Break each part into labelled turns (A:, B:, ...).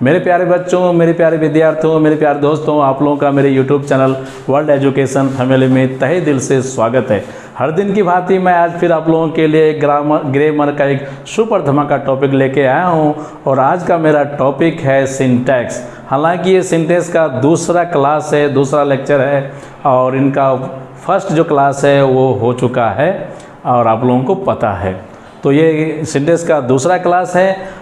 A: मेरे प्यारे बच्चों, मेरे प्यारे विद्यार्थियों, मेरे प्यारे दोस्तों, आप लोगों का मेरे YouTube channel world education family में तहे दिल से स्वागत है। हर दिन की भांति मैं आज फिर आप लोगों के लिए ग्रामर का एक सुपर धमाका टॉपिक लेके आया हूं और आज का मेरा टॉपिक है सिंटैक्स। हालांकि ये सिंटैक्स का दूसरा क्लास है, दूसरा लेक्चर है और इनका फर्स्ट जो क्लास है वो हो चुका है और आप लोगों को पता है। तो ये सिंटैक्स का दूसरा क्लास है।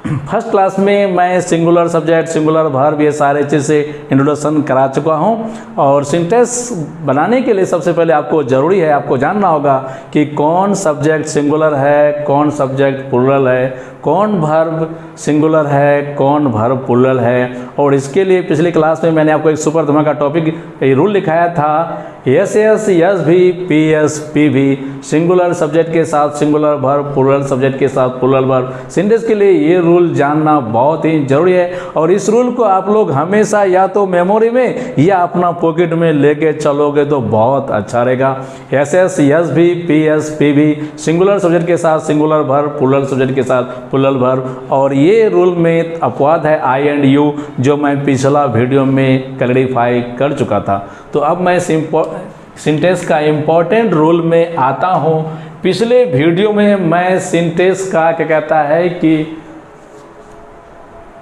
A: फर्स्ट क्लास में मैं सिंगुलर सब्जेक्ट, सिंगुलर वर्ब, ये सारे चीज़ से इंट्रोडक्शन करा चुका हूं और सिंटैक्स बनाने के लिए सबसे पहले आपको ज़रूरी है, आपको जानना होगा कि कौन सब्जेक्ट सिंगुलर है, कौन सब्जेक्ट प्लूरल है, कौन वर्ब सिंगुलर है, कौन वर्ब प्लूरल है। और इसके लिए पिछली क्लास में मैंने आपको एक सुपर धमाका टॉपिक रूल लिखाया था, एस एस यस भी, पी एस पी भी, सिंगुलर सब्जेक्ट के साथ सिंगुलर वर्ब, प्लूरल सब्जेक्ट के साथ प्लूरल वर्ब। सिंटैक्स के लिए ये रूल जानना बहुत ही जरूरी है और इस रूल को आप लोग हमेशा या तो मेमोरी में या अपना पॉकेट में लेके चलोगे तो बहुत अच्छा रहेगा। एस एस यस भी, पी एस पी भी, सिंगुलर सब्जेक्ट के साथ सिंगुलर वर्ब, प्लूरल सब्जेक्ट के साथ प्लूरल वर्ब। और ये रूल में अपवाद है आई एंड यू, जो मैं पिछला वीडियो में क्लैरिफाई कर चुका था। तो अब मैं सिंटैक्स का इम्पोर्टेंट रूल में आता हूँ। पिछले वीडियो में मैं सिंटैक्स का क्या कहता है कि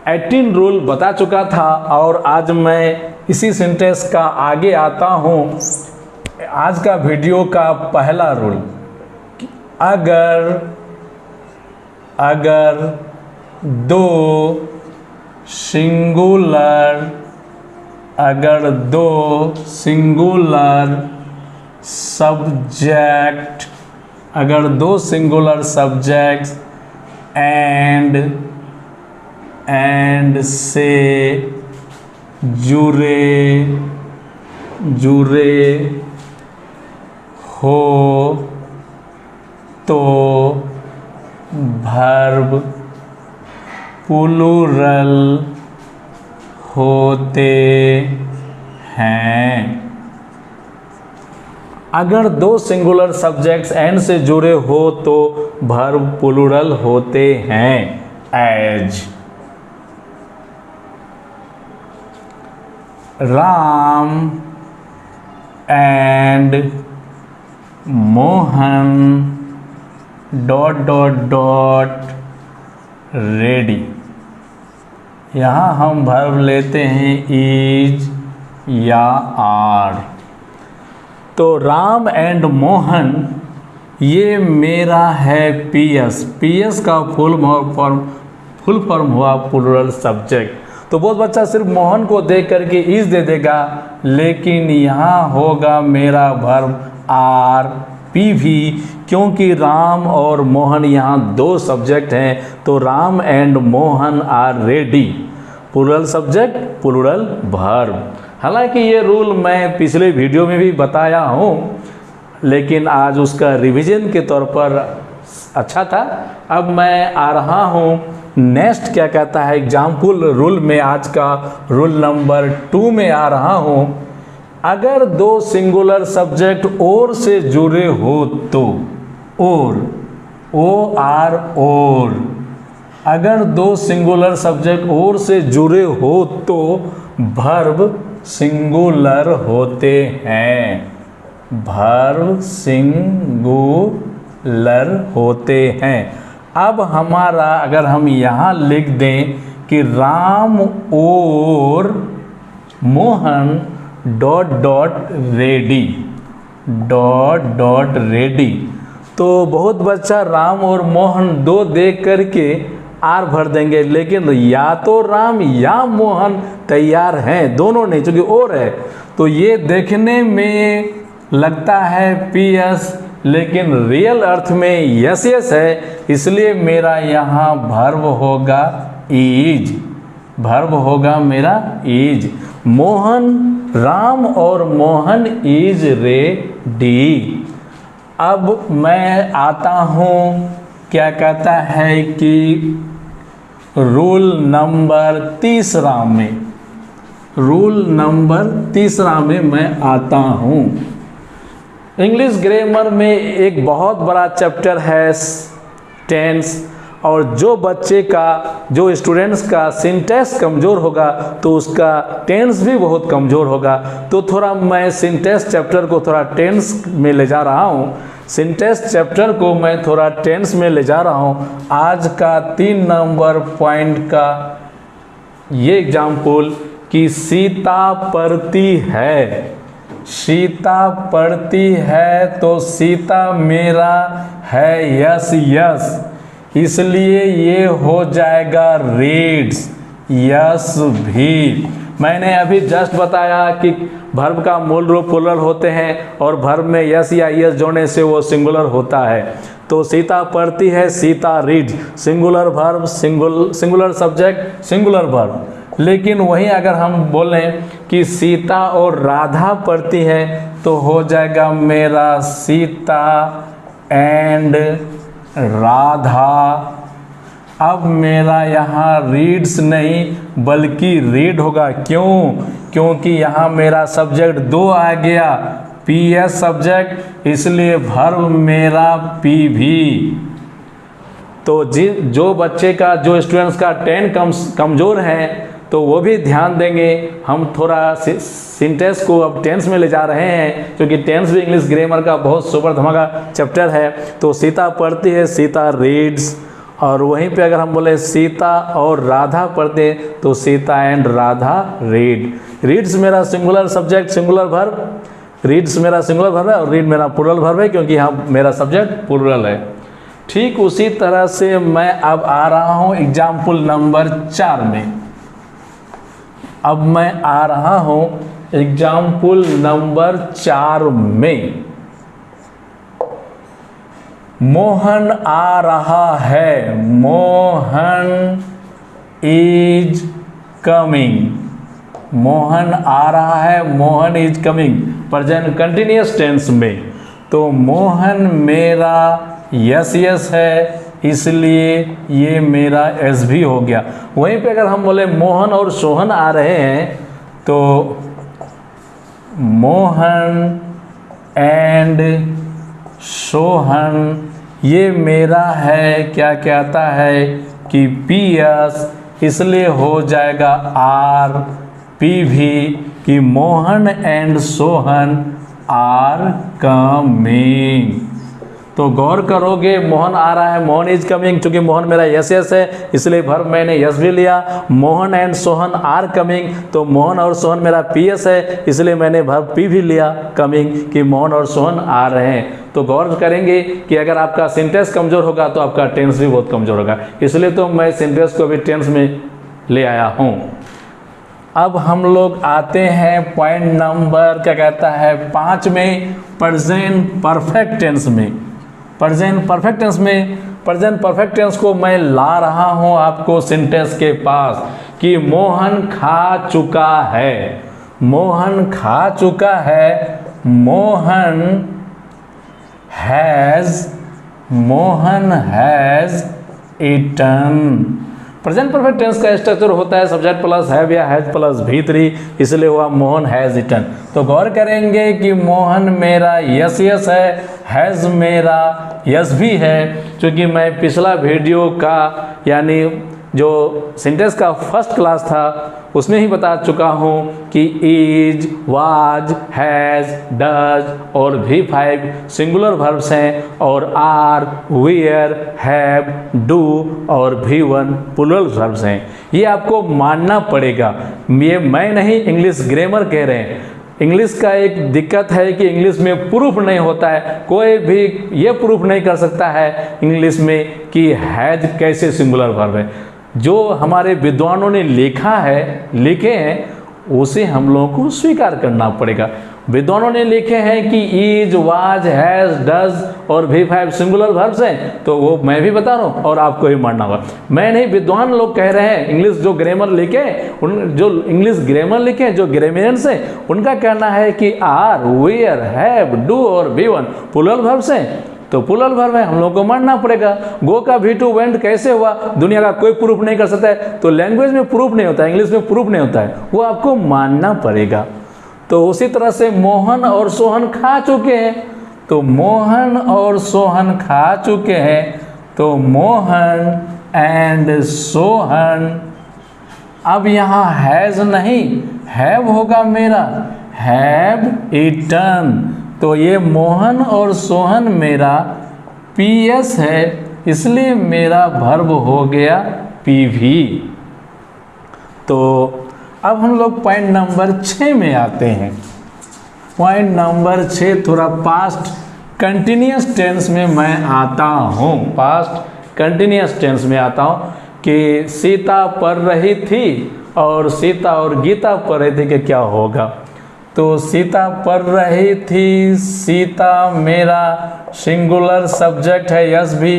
A: 18 रूल बता चुका था और आज मैं इसी सिंटैक्स का आगे आता हूँ। आज का वीडियो का पहला रूल, अगर दो सिंगुलर सब्जेक्ट्स एंड से जुड़े हो तो वर्ब प्लूरल होते हैं। अगर दो सिंगुलर सब्जेक्ट्स एंड से जुड़े हो तो वर्ब प्लूरल होते हैं। As Ram and Mohan ... ready. यहाँ हम वर्ब लेते हैं इज या आर। तो राम एंड मोहन ये मेरा है पीएस। पीएस का फुल फॉर्म हुआ प्लूरल सब्जेक्ट। तो बहुत बच्चा सिर्फ मोहन को देख करके इज दे देगा, लेकिन यहाँ होगा मेरा वर्ब आर पी भी, क्योंकि राम और मोहन यहाँ दो सब्जेक्ट हैं। तो Ram and Mohan are ready, plural subject plural verb. हालांकि ये रूल मैं पिछले वीडियो में भी बताया हूँ, लेकिन आज उसका रिवीजन के तौर पर अच्छा था। अब मैं आ रहा हूँ नेक्स्ट क्या कहता है एग्जाम्पल रूल में। आज का रूल नंबर 2 में आ रहा हूँ। अगर दो सिंगुलर सब्जेक्ट और से जुड़े हो तो, और अगर दो सिंगुलर सब्जेक्ट और से जुड़े हो तो वर्ब सिंगुलर होते हैं। वर्ब सिंगुलर होते हैं। अब हमारा अगर हम यहाँ लिख दें कि राम और मोहन ... रेडी, तो बहुत बच्चा राम और मोहन दो देख करके आर भर देंगे, लेकिन या तो राम या मोहन तैयार हैं, दोनों नहीं, चूंकि और है तो ये देखने में लगता है पीएस, लेकिन रियल अर्थ में यस है। इसलिए मेरा यहाँ वर्ब होगा इज, वर्ब होगा मेरा इज। राम और मोहन इज रेडी। अब मैं आता हूँ क्या कहता है कि रूल नंबर तीसरा में मैं आता हूँ। इंग्लिश ग्रामर में एक बहुत बड़ा चैप्टर है टेंस, और जो बच्चे का, जो स्टूडेंट्स का सिंटेक्स कमज़ोर होगा तो उसका टेंस भी बहुत कमज़ोर होगा। तो थोड़ा मैं सिंटेक्स चैप्टर को थोड़ा टेंस में ले जा रहा हूँ, सिंटेक्स चैप्टर को मैं थोड़ा टेंस में ले जा रहा हूँ। आज का 3 नंबर पॉइंट का ये एग्जाम्पल कि सीता पढ़ती है, सीता पढ़ती है तो सीता मेरा है यस यस, इसलिए ये हो जाएगा रीड्स यस भी। मैंने अभी जस्ट बताया कि वर्ब का मूल रूप प्लुरल होते हैं और वर्ब में यस या यस जोड़ने से वो सिंगुलर होता है। तो सीता पढ़ती है, Sita reads, singular verb, singular subject, singular verb. लेकिन वहीं अगर हम बोलें कि सीता और राधा पढ़ती है तो हो जाएगा मेरा सीता एंड राधा। अब मेरा यहाँ रीड्स नहीं बल्कि रीड होगा। क्यों? क्योंकि यहाँ मेरा सब्जेक्ट 2 आ गया, पी एस सब्जेक्ट, इसलिए वर्ब मेरा पी भी। तो जो बच्चे का, जो स्टूडेंट्स का 10 कमज़ोर है तो वो भी ध्यान देंगे। हम थोड़ा सिंटेक्स को अब टेंस में ले जा रहे हैं क्योंकि टेंस भी इंग्लिश ग्रामर का बहुत सुपर धमाका चैप्टर है। तो सीता पढ़ती है, सीता रीड्स, और वहीं पे अगर हम बोले सीता और राधा पढ़ते तो Sita and Radha read. Reads मेरा singular subject, singular verb, reads मेरा सिंगुलर वर्ब है और रीड मेरा प्लुरल वर्ब है क्योंकि यहाँ मेरा सब्जेक्ट प्लुरल है। ठीक उसी तरह से मैं अब आ रहा हूँ एग्जाम्पल नंबर 4 में। अब मैं आ रहा हूँ एग्जाम्पल नंबर 4 में। मोहन आ रहा है, मोहन इज कमिंग, मोहन आ रहा है, Mohan is coming, present continuous tense में। तो मोहन मेरा यस यस है, इसलिए ये मेरा एस भी हो गया। वहीं पे अगर हम बोले मोहन और सोहन आ रहे हैं तो मोहन एंड सोहन, ये मेरा है, क्या कहता है कि पी एस, इसलिए हो जाएगा आर पी भी कि Mohan and Sohan are coming. तो गौर करोगे, मोहन आ रहा है, मोहन इज कमिंग, क्योंकि मोहन मेरा यस यस है इसलिए वर्ब मैंने यस भी लिया। Mohan and Sohan are coming, तो मोहन और सोहन मेरा पी एस है इसलिए मैंने वर्ब पी भी लिया कमिंग कि मोहन और सोहन आ रहे हैं। तो गौर करेंगे कि अगर आपका सिंटेक्स कमज़ोर होगा तो आपका टेंस भी बहुत कमज़ोर होगा, इसलिए तो मैं सिंटेक्स को भी टेंस में ले आया हूँ। अब हम लोग आते हैं पॉइंट नंबर क्या कहता है 5 में, प्रेजेंट परफेक्ट टेंस में। प्रेजेंट परफेक्ट टेंस में, प्रेजेंट परफेक्ट टेंस को मैं ला रहा हूँ आपको सिंटेक्स के पास कि मोहन खा चुका है, मोहन खा चुका है, Mohan has eaten. Present perfect tense का स्ट्रक्चर होता है सब्जेक्ट प्लस हैव या हैज प्लस भी3, इसलिए हुआ मोहन हैज़ ईटन। तो गौर करेंगे कि मोहन मेरा यस यस है, हैज़ मेरा यस भी है, क्योंकि मैं पिछला वीडियो का यानी जो सिंटेक्स का फर्स्ट क्लास था उसमें ही बता चुका हूँ कि इज, वाज, हैज़, डज और V5 सिंगुलर वर्ब्स हैं और आर, वेयर, हैव, डू और V1 प्लुरल वर्ब्स हैं। ये आपको मानना पड़ेगा, ये मैं नहीं इंग्लिश ग्रामर कह रहे हैं। इंग्लिश का एक दिक्कत है कि इंग्लिश में प्रूफ नहीं होता है, कोई भी ये प्रूफ नहीं कर सकता है इंग्लिश में कि हैज कैसे सिंगुलर वर्ब है। जो हमारे विद्वानों ने लिखे हैं उसे हम लोगों को स्वीकार करना पड़ेगा। विद्वानों ने लिखे हैं कि इज, वाज, हैज, डज और V5 सिंगुलर वर्ब्स हैं, तो वो मैं भी बता रहा हूँ और आपको ही मानना होगा। मैं नहीं, विद्वान लोग कह रहे हैं, इंग्लिश जो ग्रामर लिखे, जो इंग्लिश ग्रामर लिखे, जो ग्रामरियंस हैं, उनका कहना है कि आर, वेयर, हैव, डू और V1 प्लुरल वर्ब्स हैं, तो प्लुरल वर्ब है, हम लोगों को मानना पड़ेगा। गो का V2 वेंट कैसे हुआ, दुनिया का कोई प्रूफ नहीं कर सकता है। तो लैंग्वेज में प्रूफ नहीं होता है, इंग्लिश में प्रूफ नहीं होता है, वो आपको मानना पड़ेगा। तो उसी तरह से मोहन और सोहन खा चुके हैं, तो मोहन और सोहन खा चुके हैं, तो मोहन एंड सोहन। अब यहाँ हैज़ नहीं, हैव होगा मेरा, हैव ईटन। तो ये मोहन और सोहन मेरा PS है, इसलिए मेरा वर्ब हो गया PV। तो अब हम लोग पॉइंट नंबर 6 में आते हैं। पॉइंट नंबर 6 थोड़ा पास्ट कंटिन्यूस टेंस में मैं आता हूँ। पास्ट कंटिन्यूस टेंस में आता हूँ कि सीता पढ़ रही थी और सीता और गीता पढ़ रही थी कि क्या होगा। तो सीता पढ़ रही थी, सीता मेरा सिंगुलर सब्जेक्ट है, यस भी।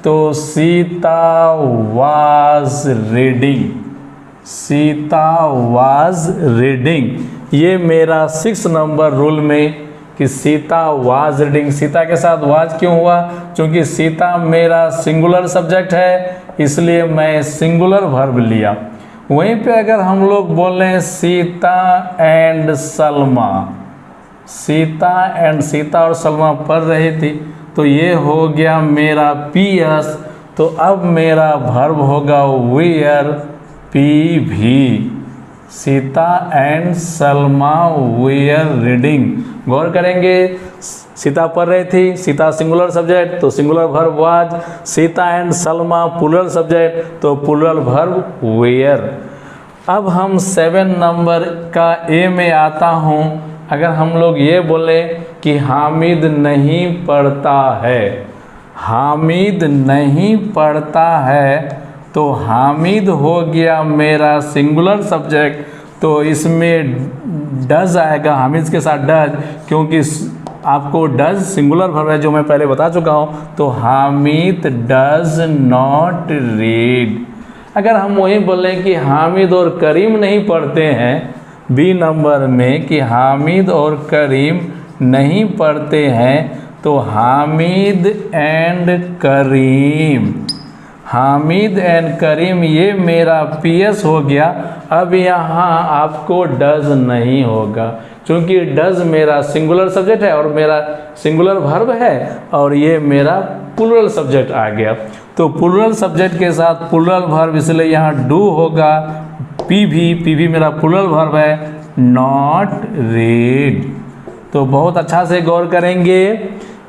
A: तो Sita was reading, Sita was reading. ये मेरा 6 नंबर रूल में कि सीता वाज रीडिंग। सीता के साथ वाज क्यों हुआ? क्योंकि सीता मेरा सिंगुलर सब्जेक्ट है, इसलिए मैं सिंगुलर वर्ब लिया। वहीं पे अगर हम लोग बोलें सीता एंड सलमा, सीता और सलमा पढ़ रही थी, तो ये हो गया मेरा PS। तो अब मेरा वर्ब होगा were, PV। Sita and Salma were reading. गौर करेंगे, सीता पढ़ रही थी, सीता सिंगुलर सब्जेक्ट तो singular verb was. Sita and Salma plural subject तो प्लूरल वर्ब वेयर। अब हम 7 नंबर का A में आता हूँ। अगर हम लोग ये बोले कि हामिद नहीं पढ़ता है, हामिद नहीं पढ़ता है, तो हामिद हो गया मेरा सिंगुलर सब्जेक्ट। तो इसमें डज आएगा, हामिद के साथ डज, क्योंकि आपको डज सिंगुलर वर्ब है जो मैं पहले बता चुका हूँ। तो हामिद डज नॉट रीड। अगर हम वही बोलें कि हामिद और करीम नहीं पढ़ते हैं, B नंबर में कि हामिद और करीम नहीं पढ़ते हैं, तो हामिद एंड करीम, हामिद एंड करीम ये मेरा PS हो गया। अब यहाँ आपको डज नहीं होगा, क्योंकि डज मेरा सिंगुलर सब्जेक्ट है और मेरा सिंगुलर वर्ब है, और ये मेरा प्लूरल सब्जेक्ट आ गया। तो प्लूरल सब्जेक्ट के साथ प्लूरल वर्ब, इसलिए यहाँ डू होगा। PV मेरा प्लूरल वर्ब है, नॉट रीड। तो बहुत अच्छा से गौर करेंगे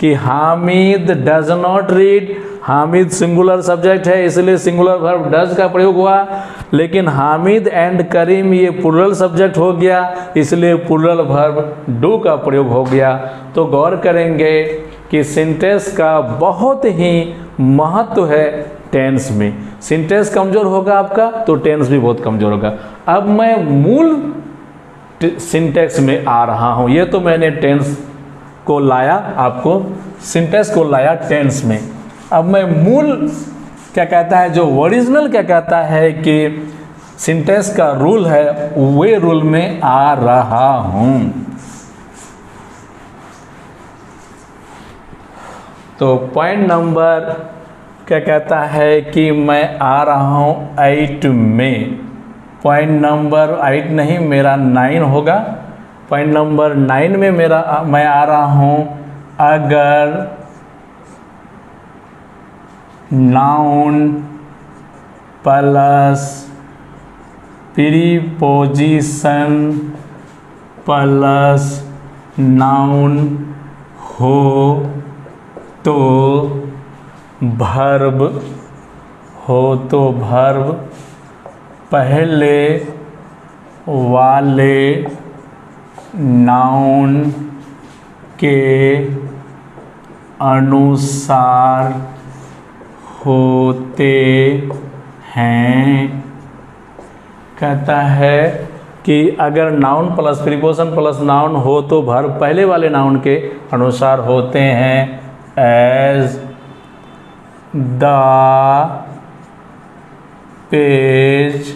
A: कि Hamid does not read. Hamid singular subject है, इसलिए सिंगुलर वर्ब डज का प्रयोग हुआ। लेकिन हामिद एंड करीम ये प्लूरल सब्जेक्ट हो गया, इसलिए प्लूरल वर्ब डू का प्रयोग हो गया। तो गौर करेंगे कि सिंटेक्स का बहुत ही महत्व है टेंस में। सिंटेक्स कमज़ोर होगा आपका तो टेंस भी बहुत कमज़ोर होगा। अब मैं मूल सिंटेक्स में आ रहा हूँ। ये तो मैंने टेंस को लाया, आपको सिंटेक्स को लाया टेंस में। अब मैं मूल क्या कहता है, जो ओरिजिनल क्या कहता है कि सिंटेक्स का रूल है, वे रूल में आ रहा हूँ। तो पॉइंट नंबर क्या कहता है कि मैं आ रहा हूँ 8 में। पॉइंट नंबर 8 नहीं, मेरा 9 होगा। पॉइंट नंबर 9 में मैं आ रहा हूँ अगर noun plus preposition plus noun हो तो वर्ब पहले वाले नाउन के अनुसार होते हैं। कहता है कि अगर noun plus preposition plus noun हो तो वर्ब पहले वाले नाउन के अनुसार होते हैं। As the page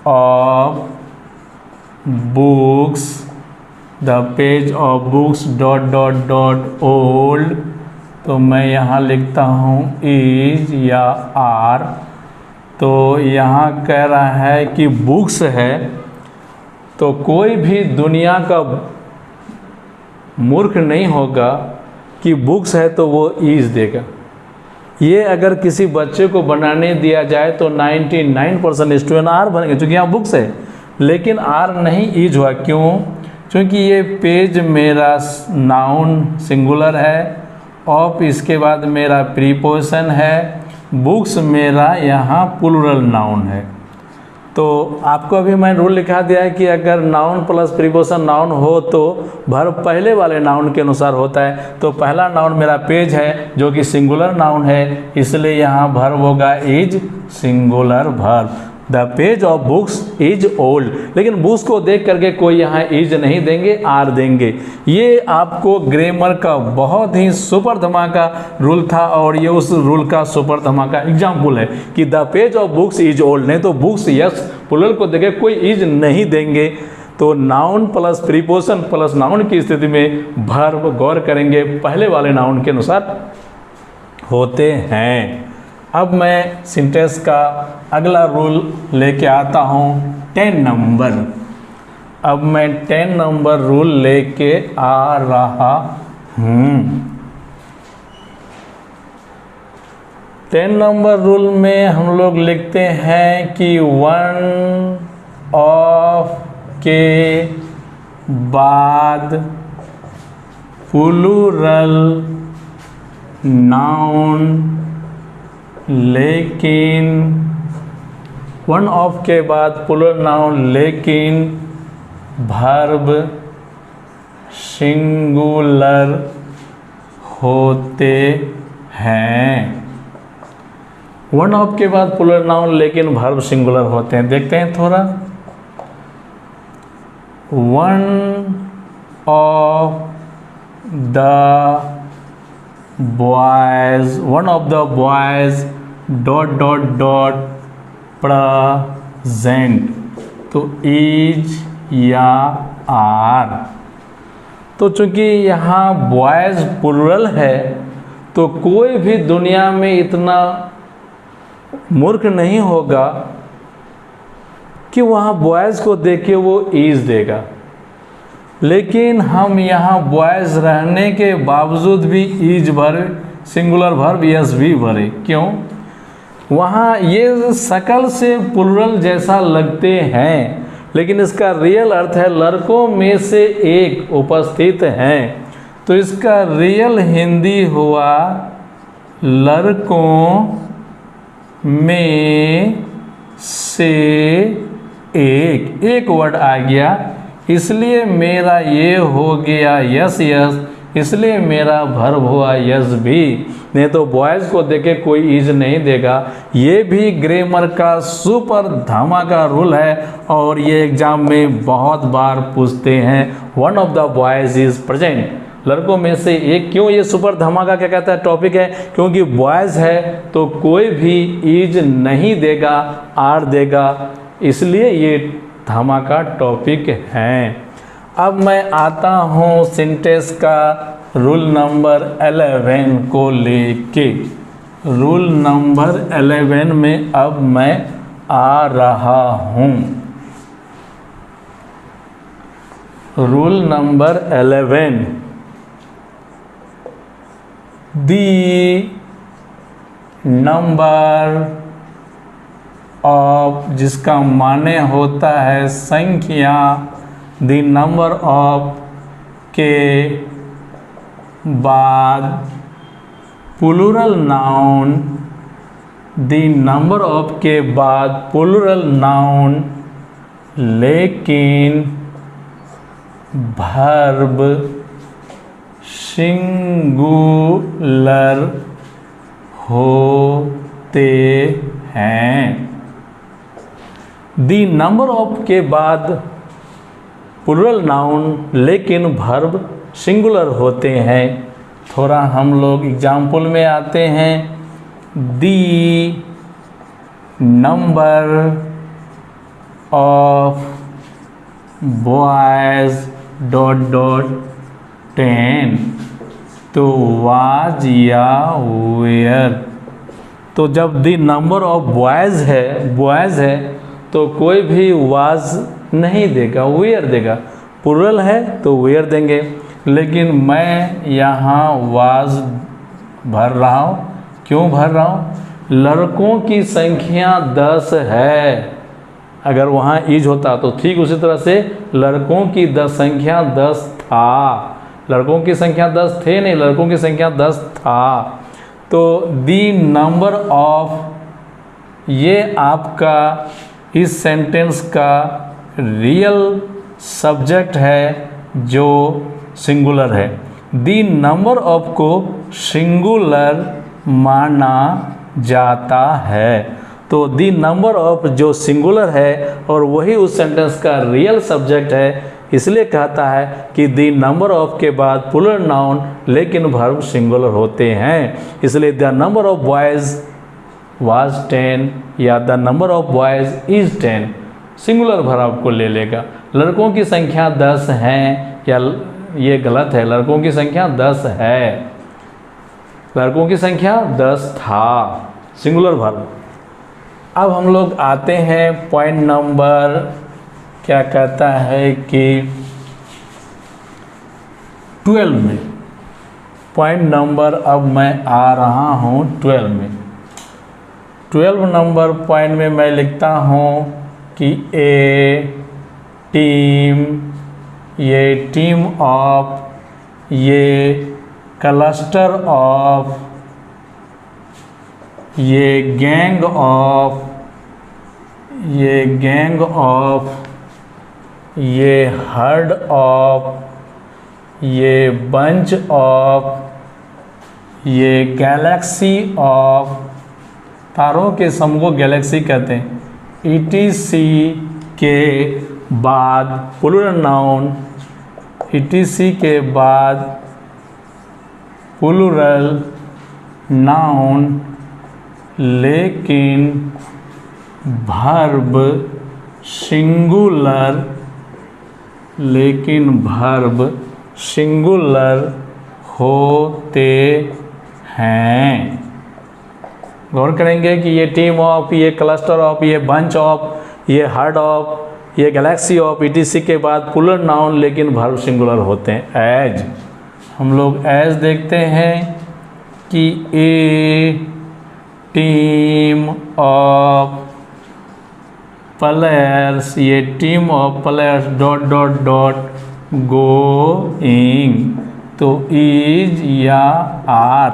A: of books, the page of books dot old. तो मैं यहाँ लिखता हूँ इज या आर। तो यहाँ कह रहा है कि बुक्स है, तो कोई भी दुनिया का मूर्ख नहीं होगा कि बुक्स है तो वो इज देगा। ये अगर किसी बच्चे को बनाने दिया जाए तो 99% स्टूडेंट आर बनेंगे, क्योंकि यहाँ बुक्स है, लेकिन आर नहीं इज हुआ। क्यों? क्योंकि ये पेज मेरा नाउन सिंगुलर है, ऑफ इसके बाद मेरा प्रीपोजिशन है, बुक्स मेरा यहाँ प्लूरल नाउन है। तो आपको अभी मैं रूल लिखा दिया है कि अगर नाउन प्लस प्रीपोजिशन नाउन हो तो वर्ब पहले वाले नाउन के अनुसार होता है। तो पहला नाउन मेरा पेज है जो कि सिंगुलर नाउन है, इसलिए यहाँ वर्ब होगा is singular verb. The page of books is old, लेकिन बुक्स को देख करके कोई यहाँ इज नहीं देंगे, आर देंगे। ये आपको ग्रामर का बहुत ही सुपर धमाका रूल था, और ये उस रूल का सुपर धमाका एग्जाम्पल है कि the page of books is old. नहीं तो बुक्स यस प्लूरल को देखे कोई इज नहीं देंगे। तो noun plus preposition plus noun की स्थिति में वर्ब गौर करेंगे पहले वाले नाउन के अनुसार होते हैं। अब मैं सिंटेक्स का अगला रूल लेके आता हूँ 10 नंबर। अब मैं 10 नंबर रूल लेके आ रहा हूँ। 10 नंबर रूल में हम लोग लिखते हैं कि वन ऑफ के बाद प्लूरल नाउन, लेकिन वन ऑफ के बाद प्लूरल नाउन लेकिन वर्ब सिंगुलर होते हैं। वन ऑफ के बाद प्लूरल नाउन लेकिन वर्ब सिंगुलर होते हैं। देखते हैं थोड़ा। One of the boys, one of the boys dot dot dot present, तो इज या आर। तो चूंकि यहाँ बॉयज प्लूरल है तो कोई भी दुनिया में इतना मूर्ख नहीं होगा कि वहाँ बॉयज को देखे वो इज देगा। लेकिन हम यहाँ बॉयज रहने के बावजूद भी इज भरे, सिंगुलर वर्ब यस भी भरे। क्यों? वहाँ ये शकल से प्लूरल जैसा लगते हैं, लेकिन इसका रियल अर्थ है लड़कों में से एक उपस्थित हैं। तो इसका रियल हिंदी हुआ लड़कों में से एक वर्ड आ गया, इसलिए मेरा ये हो गया यस यस, इसलिए मेरा वर्ब हुआ यस भी। नहीं तो बॉयज़ को देखे कोई इज नहीं देगा। ये भी ग्रामर का सुपर धमाका रूल है और ये एग्जाम में बहुत बार पूछते हैं। One of the boys is present, लड़कों में से एक। क्यों ये सुपर धमाका क्या कहता है टॉपिक है? क्योंकि बॉयज़ है तो कोई भी इज नहीं देगा, आर देगा, इसलिए ये धमाका टॉपिक है। अब मैं आता हूँ सिंटेक्स का रूल नंबर 11 को लेके। रूल नंबर 11 में अब मैं आ रहा हूँ। Rule number 11, the number of, जिसका माने होता है संख्या, द नंबर ऑफ के बाद plural noun, the number of के बाद प्लूरल नाउन लेकिन वर्ब सिंगुलर होते हैं। द नंबर ऑफ के बाद प्लूरल नाउन लेकिन वर्ब सिंगुलर होते हैं। थोड़ा हम लोग एग्जाम्पल में आते हैं। The number of boys dot dot 10, तो वाज या वेयर। तो जब दी नंबर ऑफ बॉयज़ है तो कोई भी वाज नहीं देगा, वेयर देगा। प्लूरल है तो वेयर देंगे, लेकिन मैं यहाँ वाज भर रहा हूँ क्यों भर रहा हूँ? लड़कों की संख्या 10 है। अगर वहाँ इज होता तो ठीक उसी तरह से लड़कों की संख्या 10 था। लड़कों की संख्या 10 थे नहीं, लड़कों की संख्या 10 था। तो दी नंबर ऑफ, ये आपका इस सेंटेंस का रियल सब्जेक्ट है जो सिंगुलर है। दी नंबर ऑफ को सिंगुलर माना जाता है। तो दी नंबर ऑफ जो सिंगुलर है और वही उस सेंटेंस का रियल सब्जेक्ट है, इसलिए कहता है कि दी नंबर ऑफ के बाद प्लूरल नाउन लेकिन वर्ब सिंगुलर होते हैं। इसलिए the number of boys was 10 या the number of boys is 10 singular verb को ले लेगा। लड़कों की संख्या 10 हैं, या ये गलत है, लड़कों की संख्या 10 है, लड़कों की संख्या 10 था, सिंगुलर वर्ब। अब हम लोग आते हैं पॉइंट नंबर, क्या कहता है कि 12 में। पॉइंट नंबर अब मैं आ रहा हूँ 12 में। 12 नंबर पॉइंट में मैं लिखता हूँ कि ए टीम, ये टीम ऑफ, ये क्लस्टर ऑफ, ये गैंग ऑफ, ये गैंग ऑफ, ये हर्ड ऑफ, ये बंच ऑफ, ये गैलेक्सी ऑफ, तारों के समूह को गैलेक्सी कहते हैं। ETC के बाद प्लूरल नाउन, ETC के बाद प्लूरल नाउन लेकिन वर्ब सिंगुलर, लेकिन वर्ब सिंगुलर होते हैं। गौर करेंगे कि ये टीम ऑफ, ये क्लस्टर ऑफ, ये बंच ऑफ, ये हर्ड ऑफ, ये गैलेक्सी ऑफ, ETC के बाद प्लूरल नाउन लेकिन वर्ब सिंगुलर होते हैं। एज, हम लोग एज देखते हैं कि ए टीम ऑफ प्लेयर्स, ये team of players dot dot dot going, तो इज या आर,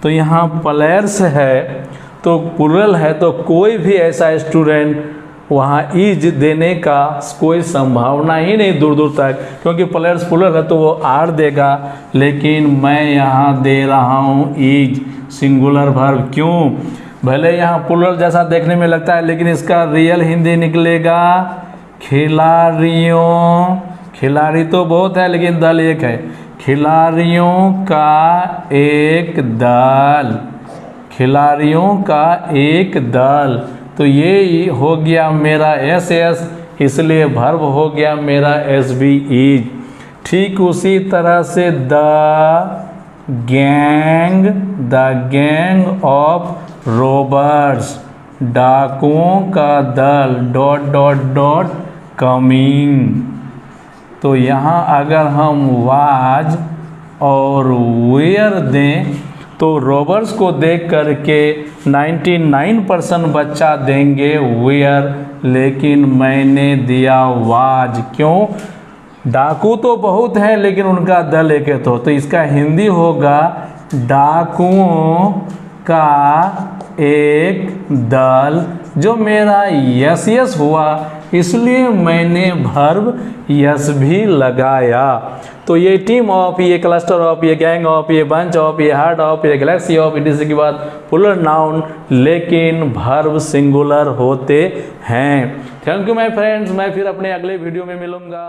A: तो यहाँ प्लेयर्स है तो प्लूरल है, तो कोई भी ऐसा स्टूडेंट वहाँ इज देने का कोई संभावना ही नहीं दूर दूर तक, क्योंकि प्लेयर्स प्लूरल है तो वो आर देगा। लेकिन मैं यहाँ दे रहा हूँ इज सिंगुलर वर्ब। क्यों? भले यहाँ प्लूरल जैसा देखने में लगता है, लेकिन इसका रियल हिंदी निकलेगा खिलाड़ियों। खिलाड़ी तो बहुत है लेकिन दल एक है। खिलाड़ियों का एक दल, खिलाड़ियों का एक दल, तो ये हो गया मेरा एस, इसलिए वर्ब हो गया मेरा SB इज। ठीक उसी तरह से द गैंग ऑफ रोबर्स, डाकुओं का दल डॉट डॉट डॉट कमिंग। तो यहाँ अगर हम वाज और वेयर दें तो रोबर्स को देख करके 99% बच्चा देंगे वेयर, लेकिन मैंने दिया वाज। क्यों? डाकू तो बहुत है लेकिन उनका दल एक है, तो इसका हिंदी होगा डाकुओं का एक दल, जो मेरा यस हुआ इसलिए मैंने वर्ब यस भी लगाया। तो ये टीम ऑफ, ये क्लस्टर ऑफ, ये गैंग ऑफ, ये बंच ऑफ, ये हार्ड ऑफ, ये गैलेक्सी ऑफ, ETC के बाद प्लूरल नाउन लेकिन वर्ब सिंगुलर होते हैं। थैंक यू माय फ्रेंड्स, मैं फिर अपने अगले वीडियो में मिलूंगा।